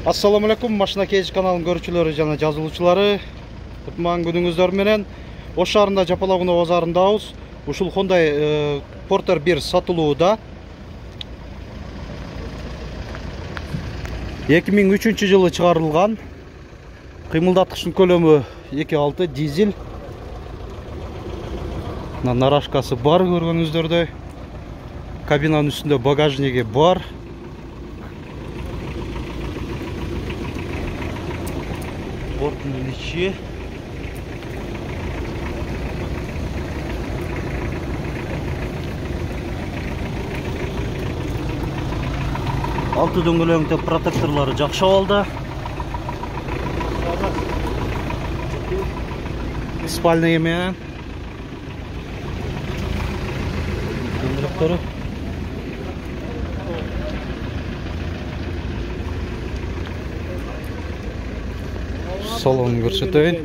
Assalamu alaikum, Машина Кейж каналының көрүүчүлөрү жана жазылуучулары. Кутман күнүңүздөр менен. Ош шаарында Жапалакуноо базарындабыз. Ушул Hyundai Porter 1 сатылууда. 2003 жылы чыгарылган. Кыймылдаткычтын көлөмү 2.6 дизель. Нарашкасы бар көргөнүздөрдөй. Кабинанын үстүндө багажниги бар. Борттун ичи алты дөңгөлөктө протекторлору жакшы абалда. Спальный менен дөңгөлөктөрү салонун көрсөтөйүн.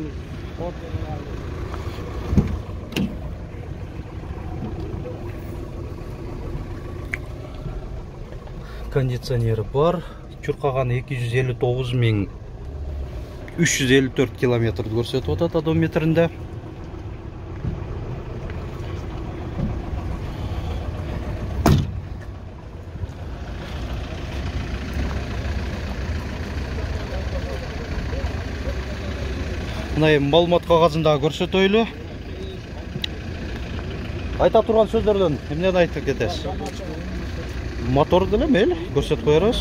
Кондиционери бар. Чуркаган 259.354 километрди көрсөтүп атат одометринде. Мына маалымат кагазында көрсөтөйлү. Айта турган сөздөрдөн эмнени айтып кетесиз? Мотор деле мел көрсөтүп коербиз.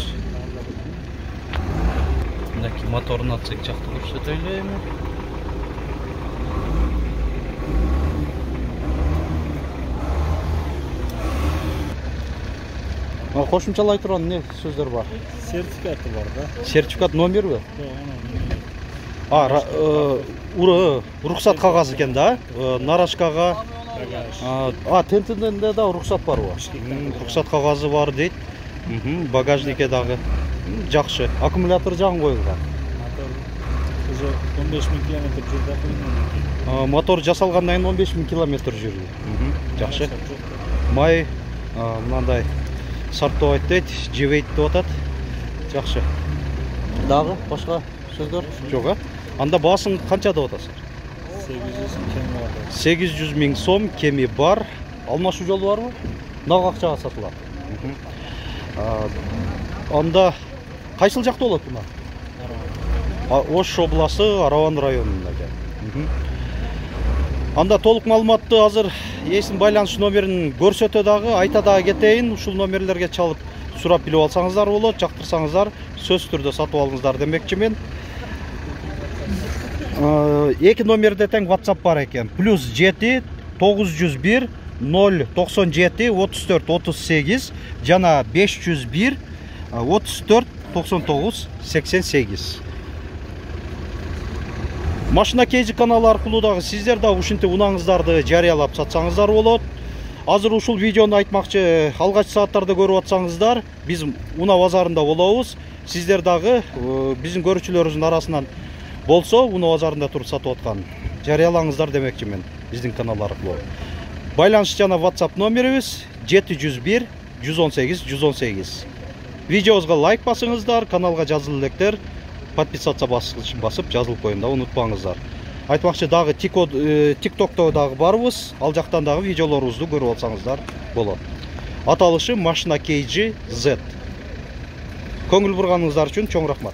Мынакей моторун атсак жакты көрсөтөйлү эми. Кошумчалай турган эмне сөздөр бар? Сертификаты бар да. Сертификат номерби? Рухсат кагазы экен да. Нарашкага тентинде да рухсат барбы? Рухсат кагазы бар дейт. Багажнике дагы жакшы. Аккумулятор жагын коюлган. Уже 15.000 километр жүрдү. Мотор жасалгандан кийин 15.000 километр жүрдү. Жакшы. Май мындай сартоо дейт, жебейт деп атат. Жакшы. Дагы башка сөздөр жок, а? Анда баасын канча деп атасыздар? 800 миң сом кеми бар. Алмашуу жолу барбы? Нак акчага сатылат. Анда кайсыл жакта болот мына? Ош областы, Араван районунда. Анда толук маалыматты азыр эсин байланыш номерин көрсөтө дагы, айта дагы кетейин. Ушул номерлерге чалып сурап билип алсаңыздар болот, жактырсаңыздар сөз түрдө сатып алыңыздар демекчимин. Эки номерде тең WhatsApp бар экен. +7 901 097 34 38 жана 501 34 99 88. Машина Кейж каналы аркылуу дагы сиздер да ушинтип унаңыздарды жарыялап сатсаңыздар болот. Азыр ушул видеону айтмакчы, алгач сааттарда көрүп атсаңыздар, биз Уна базарында болобуз. Сиздер дагы биздин көрүүчүлөрүбүздүн арасынан болсо, Уна базарында туруп сатып аткан жарыялаңыздар демекчимин биздин канал аркылуу. Байланыш жана WhatsApp номерибиз 701 118 118. Видеобузга лайк басыңыздар, каналга жазылып электер, подписаться баскычын басып жазылып коюн да унутпаңыздар. Айтмакчы дагы TikTok'то дагы барбыз, ал жактан дагы видеолорубузду көрүп алсаңыздар болот. Аталышы Машина Кейж Z. Көңүл бурганыңыздар үчүн чоң рахмат.